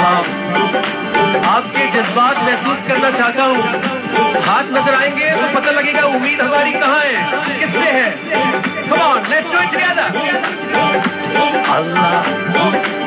आपके जज्बात महसूस करना चाहता हूँ। हाथ नजर आएंगे तो पता लगेगा उम्मीद हमारी कहाँ है, किससे है। Come on, let's do it together. Allah, Allah,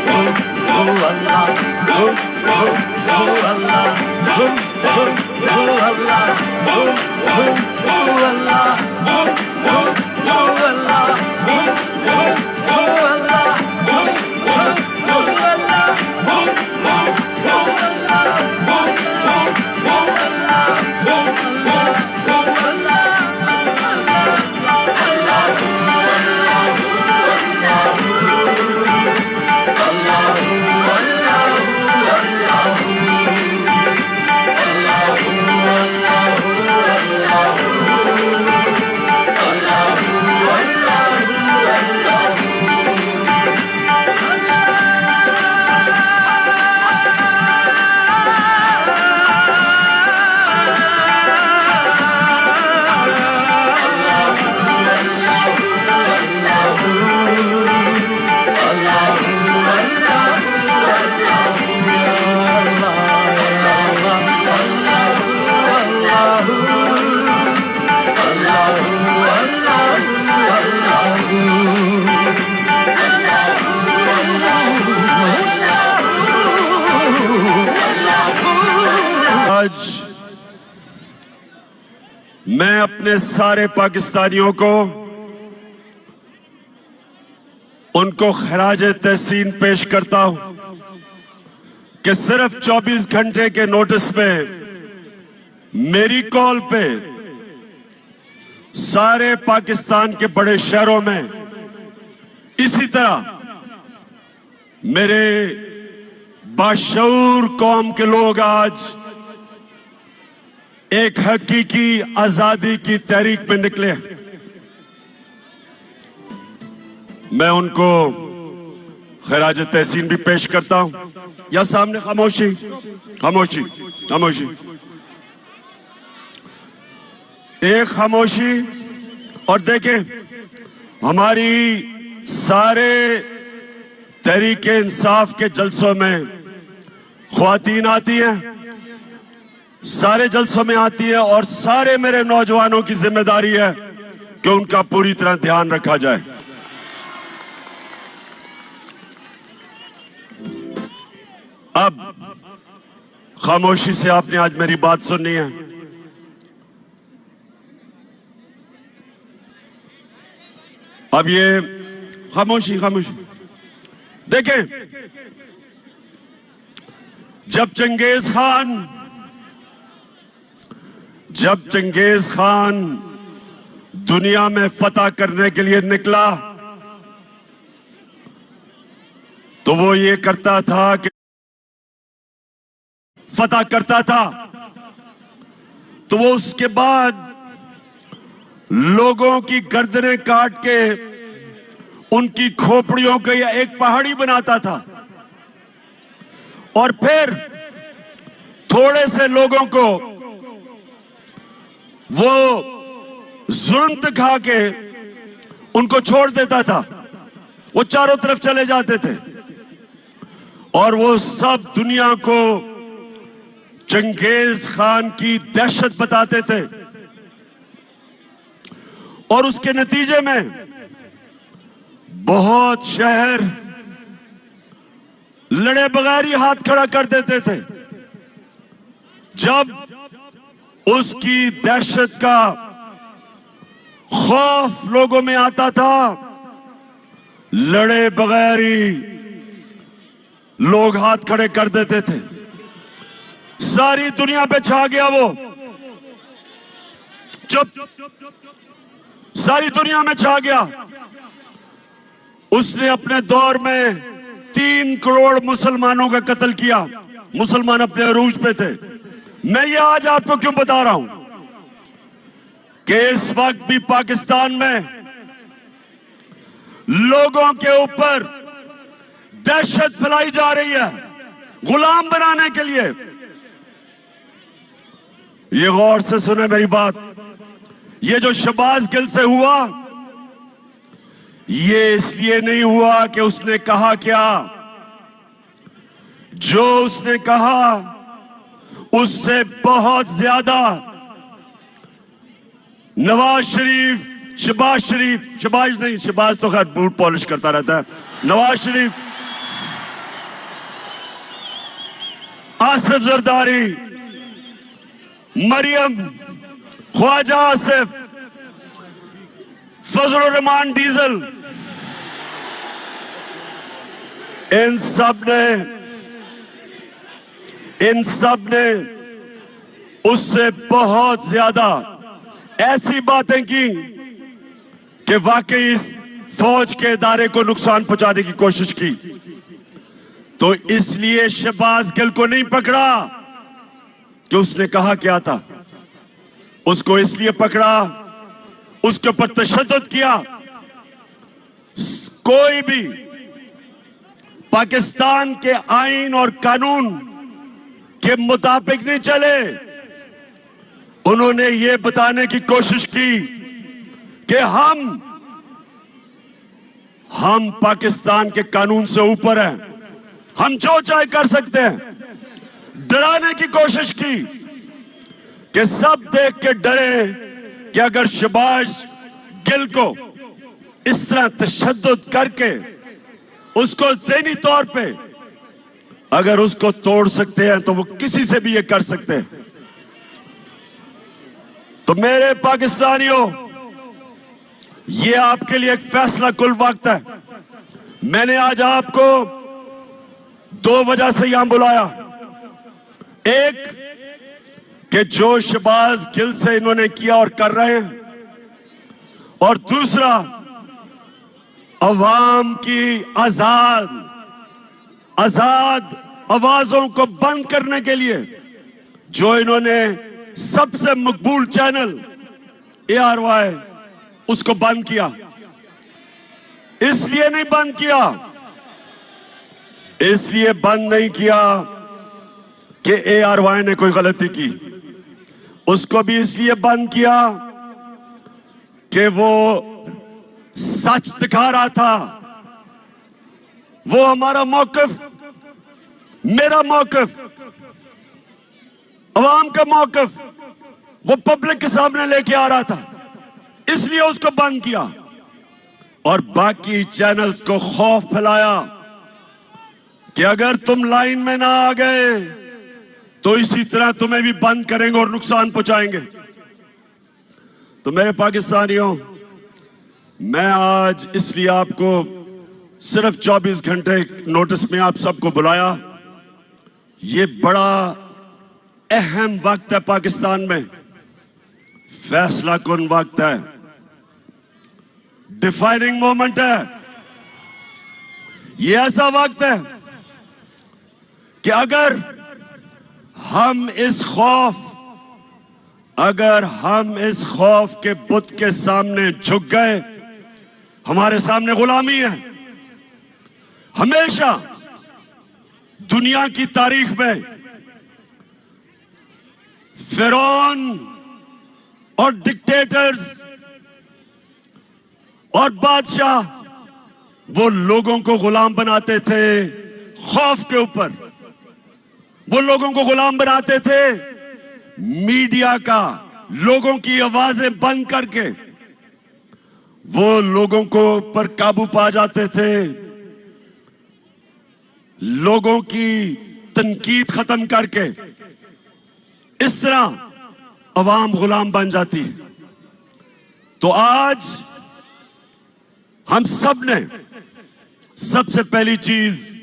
आज मैं अपने सारे पाकिस्तानियों को उनको खराज तहसीन पेश करता हूं कि सिर्फ 24 घंटे के नोटिस पे मेरी कॉल पे सारे पाकिस्तान के बड़े शहरों में इसी तरह मेरे बाशऊर कौम के लोग आज एक हकीकी आजादी की तहरीक पे निकले। मैं उनको खराज तहसीन भी पेश करता हूं। या सामने खामोशी खामोशी खामोशी, एक खामोशी। और देखें हमारी सारे तहरीक इंसाफ के जलसों में ख्वातीन आती हैं, सारे जलसों में आती है, और सारे मेरे नौजवानों की जिम्मेदारी है कि उनका पूरी तरह ध्यान रखा जाए। अब खामोशी से आपने आज मेरी बात सुननी है। अब ये खामोशी खामोशी। देखें, जब चंगेज खान दुनिया में फतह करने के लिए निकला तो वो ये करता था कि फतह करता था तो वो उसके बाद लोगों की गर्दनें काट के उनकी खोपड़ियों को एक पहाड़ी बनाता था, और फिर थोड़े से लोगों को वो जुल्म दिखा के उनको छोड़ देता था। वो चारों तरफ चले जाते थे और वो सब दुनिया को चंगेज खान की दहशत बताते थे, और उसके नतीजे में बहुत शहर लड़े बगैर ही हाथ खड़ा कर देते थे। जब उसकी दहशत का खौफ लोगों में आता था, लड़े बगैर ही लोग हाथ खड़े कर देते थे। सारी दुनिया पे छा गया वो, चुप, सारी दुनिया में छा गया। उसने अपने दौर में 3 करोड़ मुसलमानों का कत्ल किया। मुसलमान अपने अरूज पे थे। मैं ये आज आपको क्यों बता रहा हूं कि इस वक्त भी पाकिस्तान में लोगों के ऊपर दहशत फैलाई जा रही है गुलाम बनाने के लिए। ये गौर से सुने मेरी बात। ये जो शहबाज गिल से हुआ, ये इसलिए नहीं हुआ कि उसने कहा क्या, जो उसने कहा उससे बहुत ज्यादा नवाज शरीफ, शहबाज तो खैर बूट पॉलिश करता रहता है, नवाज शरीफ, आसिफ जरदारी, मरियम, ख्वाजा आसिफ, फजलुर रहमान डीजल, इन सब ने उससे बहुत ज्यादा ऐसी बातें की कि वाकई इस फौज के इदारे को नुकसान पहुंचाने की कोशिश की। तो इसलिए शहबाज गिल को नहीं पकड़ा कि उसने कहा क्या था, उसको इसलिए पकड़ा, उसके ऊपर तशद्दुद किया। कोई भी पाकिस्तान के आईन और कानून के मुताबिक नहीं चले। उन्होंने ये बताने की कोशिश की कि हम पाकिस्तान के कानून से ऊपर हैं, हम जो चाहे कर सकते हैं। डराने की कोशिश की कि सब देख के डरे कि अगर शहबाज गिल को इस तरह तशद्दुद करके उसको ज़हनी तौर पे अगर उसको तोड़ सकते हैं तो वो किसी से भी ये कर सकते हैं। तो मेरे पाकिस्तानियों, ये आपके लिए एक फैसला कुल वक्त है। मैंने आज आपको दो वजह से यहां बुलाया। एक कि जो शहबाज गिल से इन्होंने किया और कर रहे हैं, और दूसरा अवाम की आजाद आवाजों को बंद करने के लिए जो इन्होंने सबसे मकबूल चैनल ARY उसको बंद किया। इसलिए नहीं बंद किया, इसलिए बंद नहीं किया कि ARY ने कोई गलती की, उसको भी इसलिए बंद किया कि वो सच दिखा रहा था। वो हमारा मौकिफ, मेरा मौकिफ, अवाम का मौकिफ वो पब्लिक के सामने लेके आ रहा था, इसलिए उसको बंद किया। और बाकी चैनल्स को खौफ फैलाया कि अगर तुम लाइन में ना आ गए तो इसी तरह तुम्हें भी बंद करेंगे और नुकसान पहुंचाएंगे। तो मेरे पाकिस्तानियों, मैं आज इसलिए आपको सिर्फ 24 घंटे नोटिस में आप सबको बुलाया। ये बड़ा अहम वक्त है पाकिस्तान में, फैसला कुन वक्त है, डिफाइनिंग मोमेंट है। ये ऐसा वक्त है कि अगर हम इस खौफ के बुत के सामने झुक गए, हमारे सामने गुलामी है। हमेशा दुनिया की तारीख में फिरौन और डिक्टेटर्स और बादशाह वो लोगों को गुलाम बनाते थे खौफ के ऊपर। वो लोगों को गुलाम बनाते थे मीडिया का, लोगों की आवाजें बंद करके वो लोगों को पर काबू पा जाते थे, लोगों की तनकीद खत्म करके। इस तरह अवाम गुलाम बन जाती है। तो आज हम सब ने सबसे पहली चीज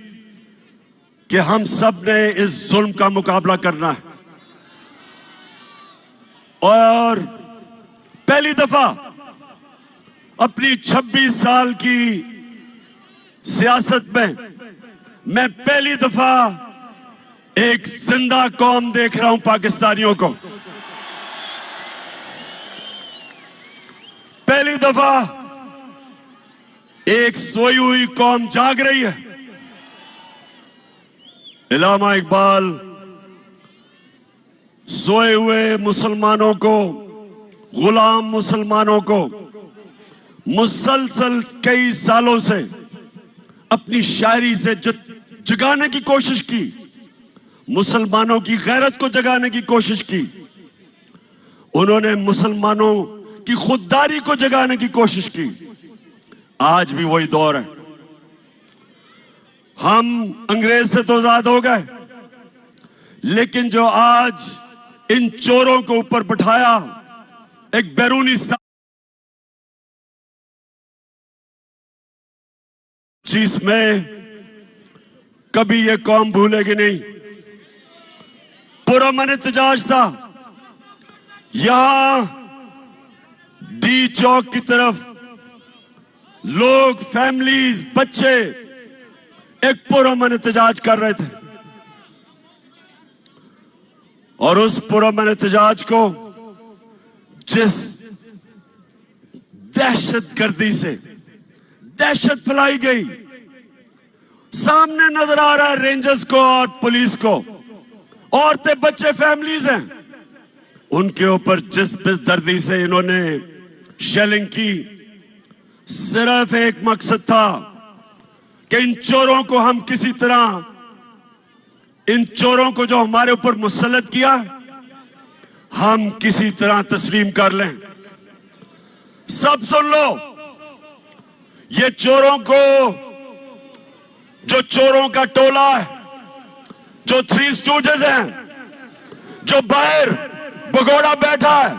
कि हम सब ने इस जुल्म का मुकाबला करना है। और पहली दफा अपनी 26 साल की सियासत में मैं पहली दफा एक जिंदा कौम देख रहा हूं पाकिस्तानियों को। पहली दफा एक सोई हुई कौम जाग रही है। इलामा इकबाल सोए हुए मुसलमानों को, गुलाम मुसलमानों को मुसलसल कई सालों से अपनी शायरी से जगाने की कोशिश की। मुसलमानों की गैरत को जगाने की कोशिश की, उन्होंने मुसलमानों की खुददारी को जगाने की कोशिश की। आज भी वही दौर है। हम अंग्रेज से तो आजाद हो गए, लेकिन जो आज इन चोरों को ऊपर बिठाया एक बैरूनी चीज में कभी ये कौम भूलेगी नहीं। पुरअमन एहतजाज था। यहां डी चौक की तरफ लोग, फैमिलीज, बच्चे एक पुरअमन एहतजाज कर रहे थे और उस पुरअमन एहतजाज को जिस दहशतगर्दी से दहशत फैलाई गई, सामने नजर आ रहा है रेंजर्स को और पुलिस को। औरतें, बच्चे, फैमिलीज हैं, उनके ऊपर जिस बेदर्दी से इन्होंने शेलिंग की, सिर्फ एक मकसद था कि इन चोरों को हम किसी तरह, इन चोरों को जो हमारे ऊपर मुसल्लत किया, हम किसी तरह तस्लीम कर लें। सब सुन लो, ये चोरों को, जो चोरों का टोला है, जो थ्री स्टूजेस हैं, जो बाहर भगोड़ा बैठा है,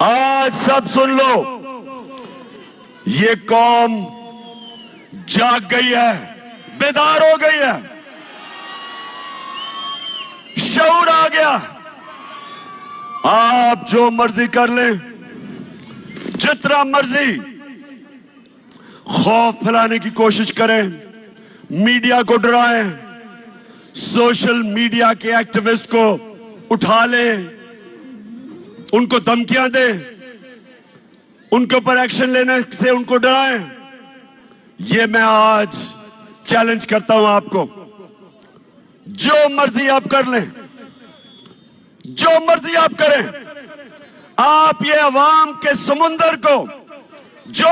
आज सब सुन लो, ये कौम जाग गई है, बेदार हो गई है, शऊर आ गया। आप जो मर्जी कर लें, जितना मर्जी खौफ फैलाने की कोशिश करें, मीडिया को डराएं, सोशल मीडिया के एक्टिविस्ट को उठा लें, उनको धमकियां दें, उनके ऊपर एक्शन लेने से उनको डराएं। ये मैं आज चैलेंज करता हूं आपको। जो मर्जी आप कर लें, जो मर्जी आप करें, आप ये अवाम के समुंदर को जो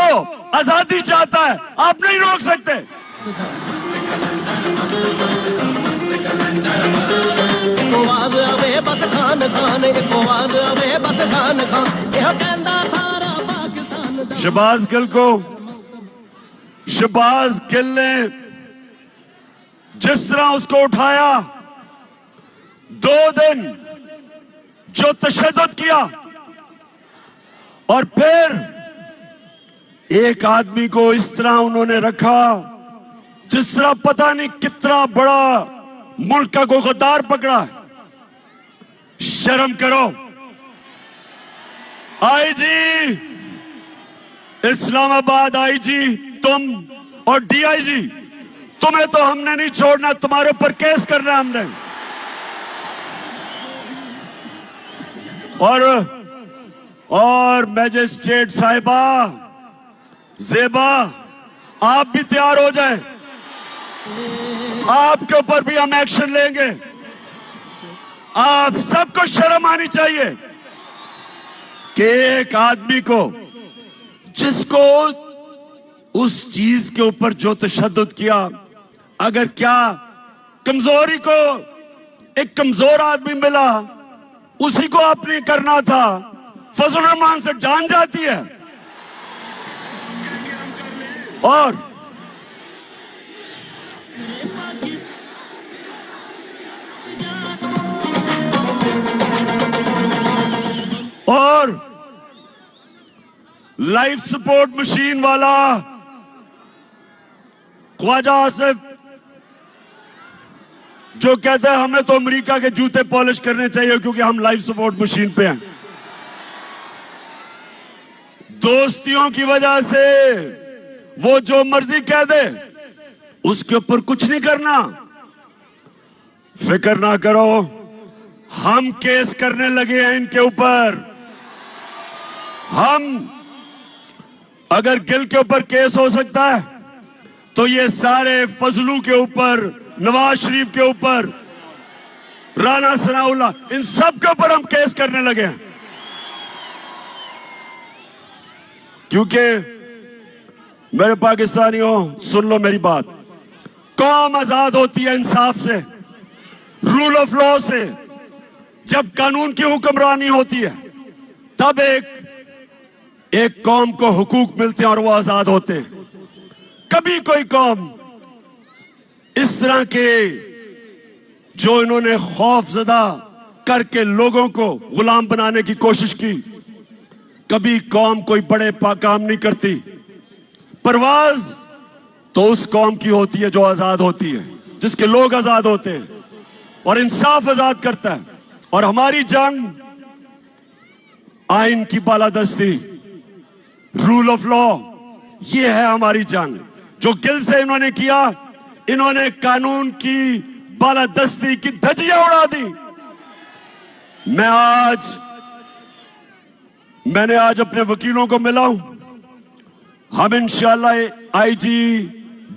आजादी चाहता है, आप नहीं रोक सकते। शहबाज गिल को, शहबाज गिल ने जिस तरह उसको उठाया, 2 दिन जो तशद्दुद किया, और फिर एक आदमी को इस तरह उन्होंने रखा जिस तरह पता नहीं कितना बड़ा मुल्क का कोई गद्दार पकड़ा है। शर्म करो। आईजी इस्लामाबाद, आईजी तुम और डीआईजी, तुम्हें तो हमने नहीं छोड़ना, तुम्हारे ऊपर केस करना हमने। और मैजिस्ट्रेट साहिबा ज़ेबा, आप भी तैयार हो जाएं, आपके ऊपर भी हम एक्शन लेंगे। आप सबको शर्म आनी चाहिए कि एक आदमी को, जिसको उस चीज के ऊपर जो तशद्दुद किया, अगर क्या कमजोरी को एक कमजोर आदमी मिला, उसी को आपने करना था। फजल रहमान से जान जाती है। और लाइफ सपोर्ट मशीन वाला ख्वाजा आसिफ, जो कहता है हमें तो अमेरिका के जूते पॉलिश करने चाहिए क्योंकि हम लाइफ सपोर्ट मशीन पे हैं। दोस्तियों की वजह से वो जो मर्जी कह दे, उसके ऊपर कुछ नहीं करना। फिक्र ना करो, हम केस करने लगे हैं इनके ऊपर। हम, अगर गिल के ऊपर केस हो सकता है तो ये सारे फजलू के ऊपर, नवाज शरीफ के ऊपर, राना सनाउल्लाह, इन सब के ऊपर हम केस करने लगे हैं। क्योंकि मेरे पाकिस्तानियों, सुन लो मेरी बात, कौम आजाद होती है इंसाफ से, रूल ऑफ लॉ से। जब कानून की हुक्मरानी होती है तब एक कौम को हुकूक मिलते हैं और वो आजाद होते हैं। कभी कोई कौम इस तरह के जो इन्होंने खौफजदा करके लोगों को गुलाम बनाने की कोशिश की, कभी कौम कोई बड़े काम नहीं करती। परवाज तो उस कौम की होती है जो आजाद होती है, जिसके लोग आजाद होते हैं और इंसाफ आजाद करता है। और हमारी जंग आइन की बालादस्ती, रूल ऑफ लॉ, ये है हमारी जंग। जो गिल से इन्होंने किया, इन्होंने कानून की बालादस्ती की धज्जियां उड़ा दी। मैंने आज अपने वकीलों को मिला हूं। हम इंशाल्लाह आईजी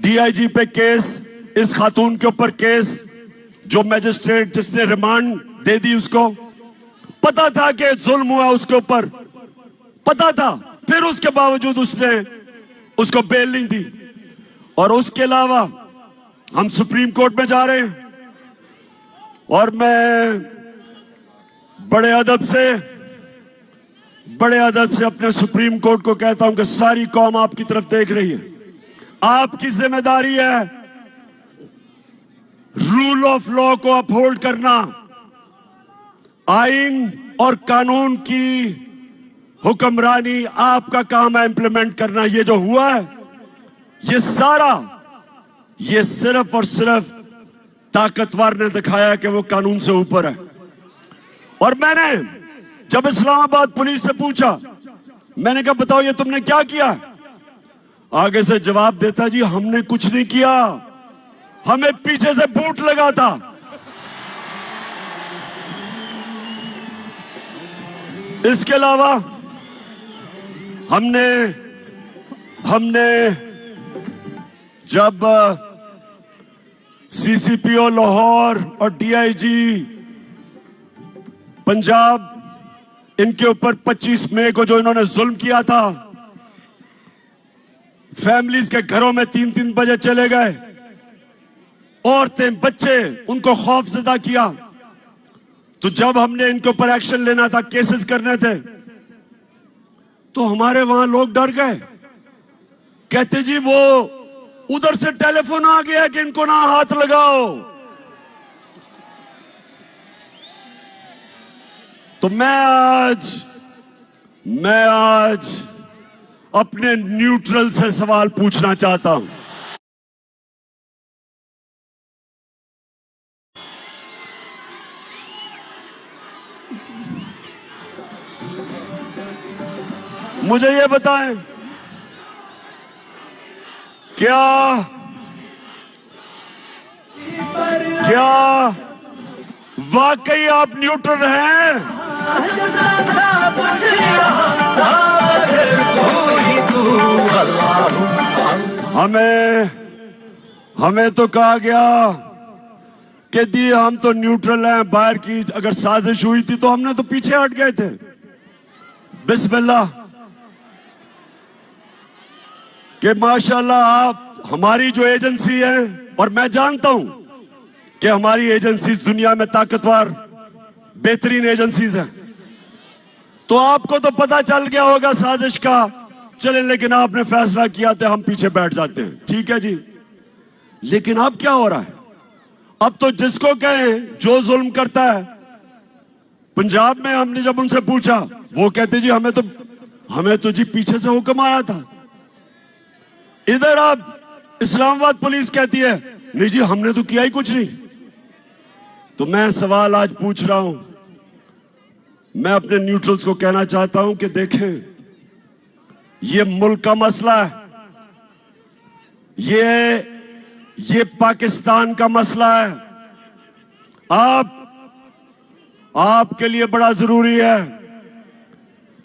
डीआईजी पे केस, इस खातून के ऊपर केस, जो मैजिस्ट्रेट जिसने रिमांड दे दी उसको पता था कि जुल्म हुआ, उसके ऊपर पता था, फिर उसके बावजूद उसने उसको बेल नहीं दी। और उसके अलावा हम सुप्रीम कोर्ट में जा रहे हैं और मैं बड़े अदब से अपने सुप्रीम कोर्ट को कहता हूं कि सारी कौम आपकी तरफ देख रही है। आपकी जिम्मेदारी है रूल ऑफ लॉ को अपहोल्ड करना, आइन और कानून की हुक्मरानी आपका काम है इंप्लीमेंट करना। ये जो हुआ है ये सारा, ये सिर्फ और सिर्फ ताकतवर ने दिखाया कि वो कानून से ऊपर है। और मैंने जब इस्लामाबाद पुलिस से पूछा, मैंने कहा बताओ ये तुमने क्या किया, आगे से जवाब देता जी हमने कुछ नहीं किया, हमें पीछे से बूट लगा था। इसके अलावा हमने जब सीसीपीओ लाहौर और डीआईजी पंजाब, इनके ऊपर 25 मई को जो इन्होंने जुल्म किया था, फैमिलीज के घरों में 3-3 बजे चले गए, औरतें बच्चे, उनको खौफजदा किया। तो जब हमने इनके ऊपर एक्शन लेना था, केसेस करने थे, तो हमारे वहां लोग डर गए, कहते जी वो उधर से टेलीफोन आ गया कि इनको ना हाथ लगाओ। तो मैं आज अपने न्यूट्रल से सवाल पूछना चाहता हूं। मुझे ये बताएं, क्या वाकई आप न्यूट्रल हैं? हमें तो कहा गया कि दी हम तो न्यूट्रल हैं, बाहर की अगर साजिश हुई थी तो हमने तो पीछे हट गए थे। बिस्मिल्लाह कि माशाल्लाह आप, हमारी जो एजेंसी है, और मैं जानता हूं कि हमारी एजेंसीज दुनिया में ताकतवर बेहतरीन एजेंसीज हैं, तो आपको तो पता चल गया होगा साजिश का। चले, लेकिन आपने फैसला किया था हम पीछे बैठ जाते हैं, ठीक है जी। लेकिन अब क्या हो रहा है? अब तो जिसको कहें जो जुल्म करता है, पंजाब में हमने जब उनसे पूछा, वो कहते जी हमें तो जी पीछे से हुक्म आया था। इधर अब इस्लामाबाद पुलिस कहती है नहीं जी हमने तो किया ही कुछ नहीं। तो मैं सवाल आज पूछ रहा हूं, मैं अपने न्यूट्रल्स को कहना चाहता हूं कि देखें, ये मुल्क का मसला है, ये पाकिस्तान का मसला है। आपके लिए बड़ा जरूरी है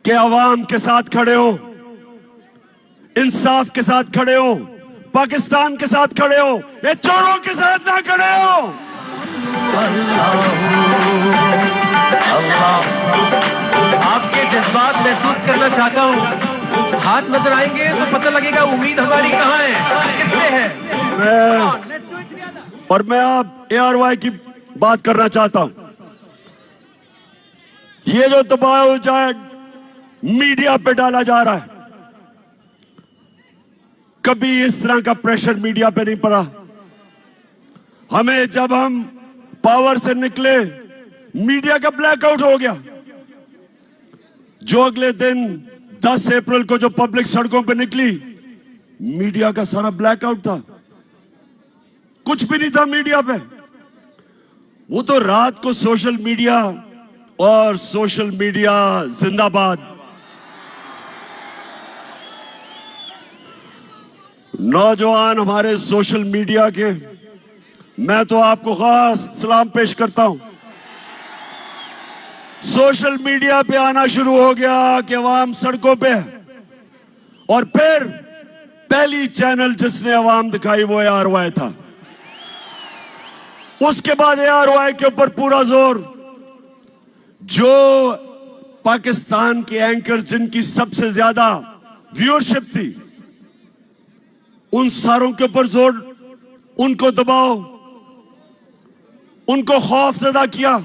कि अवाम के साथ खड़े हो, इंसाफ के साथ खड़े हो, पाकिस्तान के साथ खड़े हो, ये चोरों के साथ ना खड़े हो। आपके जज्बात महसूस करना चाहता हूँ। हाथ नजर आएंगे तो पता लगेगा उम्मीद हमारी कहाँ है, किससे है। और मैं आप ARY की बात करना चाहता हूं। ये जो दबाव जाए मीडिया पे डाला जा रहा है, कभी इस तरह का प्रेशर मीडिया पे नहीं पड़ा। हमें जब हम पावर से निकले, मीडिया का ब्लैकआउट हो गया। जो अगले दिन 10 अप्रैल को जो पब्लिक सड़कों पे निकली, मीडिया का सारा ब्लैकआउट था, कुछ भी नहीं था मीडिया पे। वो तो रात को सोशल मीडिया और सोशल मीडिया जिंदाबाद। नौजवान हमारे सोशल मीडिया के, मैं तो आपको खास सलाम पेश करता हूं। सोशल मीडिया पे आना शुरू हो गया कि अवाम सड़कों पे है, और फिर पहली चैनल जिसने अवाम दिखाई वो ARY था। उसके बाद ARY के ऊपर पूरा जोर। जो पाकिस्तान के एंकर जिनकी सबसे ज्यादा व्यूअरशिप थी, उन सारों के ऊपर जोर, उनको दबाओ, उनको खौफजदा किया,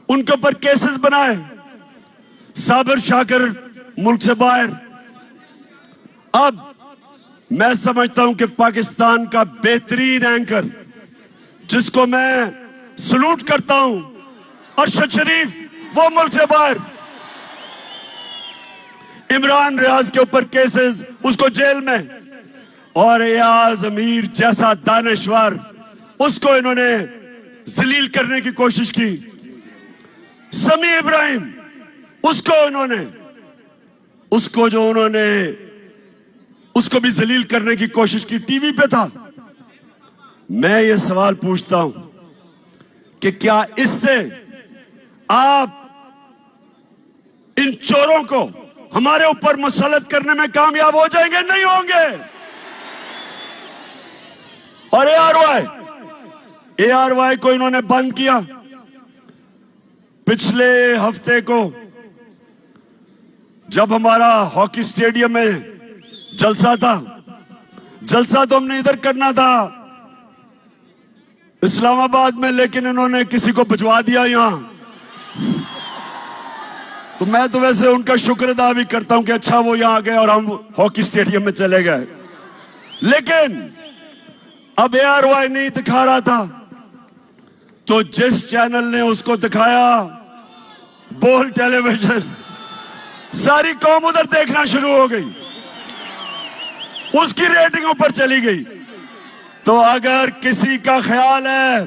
उनके ऊपर केसेस बनाए। साबिर शाकिर मुल्क से बाहर। अब मैं समझता हूं कि पाकिस्तान का बेहतरीन एंकर, जिसको मैं सलूट करता हूं, अरशद शरीफ, वो मुल्क से बाहर। इमरान रियाज के ऊपर केसेस, उसको जेल में। और एयाज अमीर जैसा दानश्वर, उसको इन्होंने जलील करने की कोशिश की। समी इब्राहिम, उसको भी जलील करने की कोशिश की, टीवी पे था। मैं ये सवाल पूछता हूं कि क्या इससे आप इन चोरों को हमारे ऊपर मुसल्लत करने में कामयाब हो जाएंगे? नहीं होंगे। और ARY को इन्होंने बंद किया। पिछले हफ्ते को जब हमारा हॉकी स्टेडियम में जलसा था, जलसा तो हमने इधर करना था इस्लामाबाद में, लेकिन इन्होंने किसी को भिजवा दिया यहां। तो मैं तो वैसे उनका शुक्र अदा भी करता हूं कि अच्छा वो यहां आ गए और हम हॉकी स्टेडियम में चले गए। लेकिन अब ARY नहीं दिखा रहा था, तो जिस चैनल ने उसको दिखाया, बोल टेलीविजन, सारी कौम उधर देखना शुरू हो गई, उसकी रेटिंग ऊपर चली गई। तो अगर किसी का ख्याल है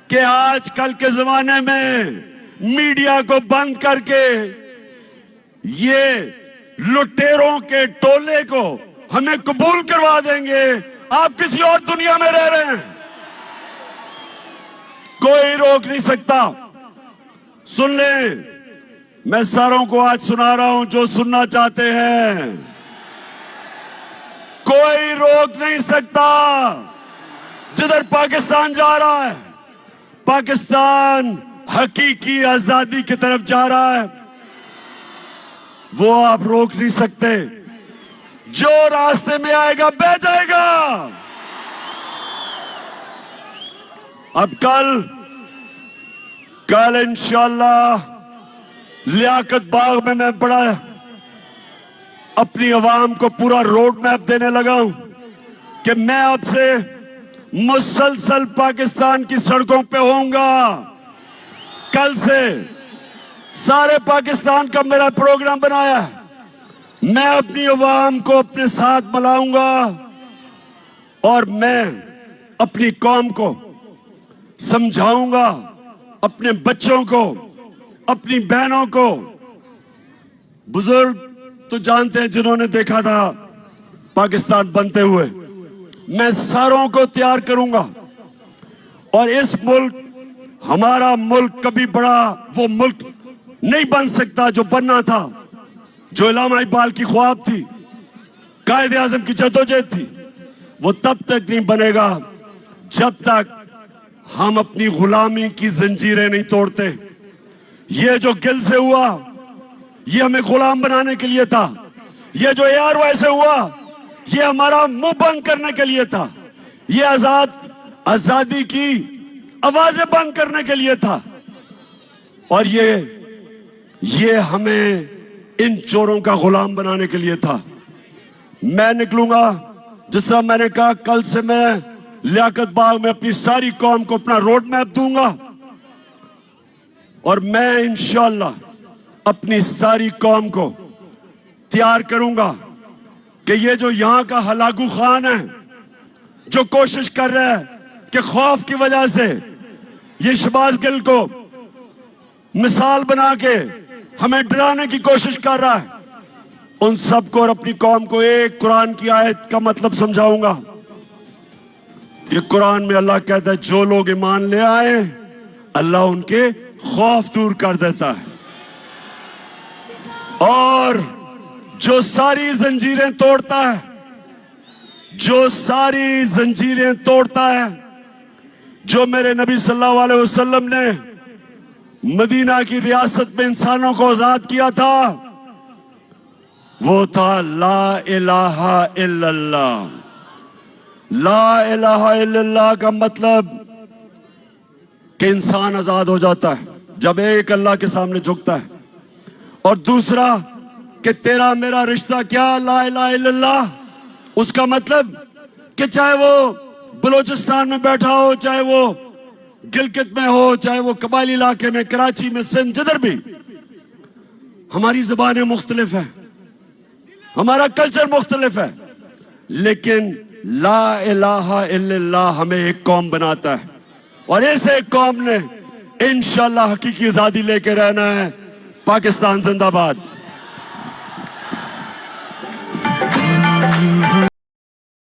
कि आजकल के जमाने में मीडिया को बंद करके ये लुटेरों के टोले को हमें कबूल करवा देंगे, आप किसी और दुनिया में रह रहे हैं। कोई रोक नहीं सकता। सुन ले, मैं सारों को आज सुना रहा हूं जो सुनना चाहते हैं। कोई रोक नहीं सकता। जिधर पाकिस्तान जा रहा है, पाकिस्तान हकीकी आजादी की तरफ जा रहा है, वो आप रोक नहीं सकते। जो रास्ते में आएगा बह जाएगा। अब कल इंशाअल्लाह लियाकत बाग में मैं बड़ा अपनी आवाम को पूरा रोड मैप देने लगा हूं कि मैं अब से मुसलसल पाकिस्तान की सड़कों पे होऊंगा। कल से सारे पाकिस्तान का मेरा प्रोग्राम बनाया है। मैं अपनी आवाम को अपने साथ मिलाऊंगा और मैं अपनी कौम को समझाऊंगा, अपने बच्चों को, अपनी बहनों को। बुजुर्ग तो जानते हैं जिन्होंने देखा था पाकिस्तान बनते हुए। मैं सारों को तैयार करूंगा और इस मुल्क, हमारा मुल्क कभी बड़ा वो मुल्क नहीं बन सकता जो बनना था, जो इलामा इकबाल की ख्वाब थी, कायदे आजम की जद्दोजहद थी। वो तब तक नहीं बनेगा जब तक हम अपनी गुलामी की जंजीरें नहीं तोड़ते। ये जो गिल से हुआ, ये हमें गुलाम बनाने के लिए था। ये जो ARY से हुआ, ये हमारा मुंह बंद करने के लिए था। ये आजाद आजादी की आवाजें बंद करने के लिए था। और ये हमें इन चोरों का गुलाम बनाने के लिए था। मैं निकलूंगा, जिस तरह मैंने कहा, कल से मैं लियाकत बाग में अपनी सारी कौम को अपना रोड मैप दूंगा और मैं इंशाअल्लाह अपनी सारी कौम को तैयार करूंगा कि ये जो यहां का हलाकू खान है, जो कोशिश कर रहा है कि खौफ की वजह से ये शहबाज गिल को मिसाल बना के हमें डराने की कोशिश कर रहा है, उन सबको और अपनी कौम को एक कुरान की आयत का मतलब समझाऊंगा। ये कुरान में अल्लाह कहता है, जो लोग ईमान ले आए अल्लाह उनके खौफ दूर कर देता है, और जो सारी जंजीरें तोड़ता है, जो सारी जंजीरें तोड़ता है, जो मेरे नबी सल्लल्लाहु अलैहि वसल्लम ने मदीना की रियासत में इंसानों को आजाद किया था, वो था ला इलाहा इल्लल्लाह। ला इलाहा इल्लल्लाह का मतलब कि इंसान आजाद हो जाता है जब एक अल्लाह के सामने झुकता है, और दूसरा कि तेरा मेरा रिश्ता क्या ला इलाहा इल्लल्लाह, उसका मतलब कि चाहे वो बलूचिस्तान में बैठा हो, चाहे वो गिलगित में हो, चाहे वो कबायली इलाके में, कराची में, सिंध, जिधर भी, हमारी जुबानें मुख्तलिफ है, हमारा कल्चर मुख्तलिफ है, लेकिन ला इलाहा इल्लल्लाह हमें एक कौम बनाता है, और इस एक कौम ने इंशाअल्लाह हकीकी आजादी लेके रहना है। पाकिस्तान जिंदाबाद।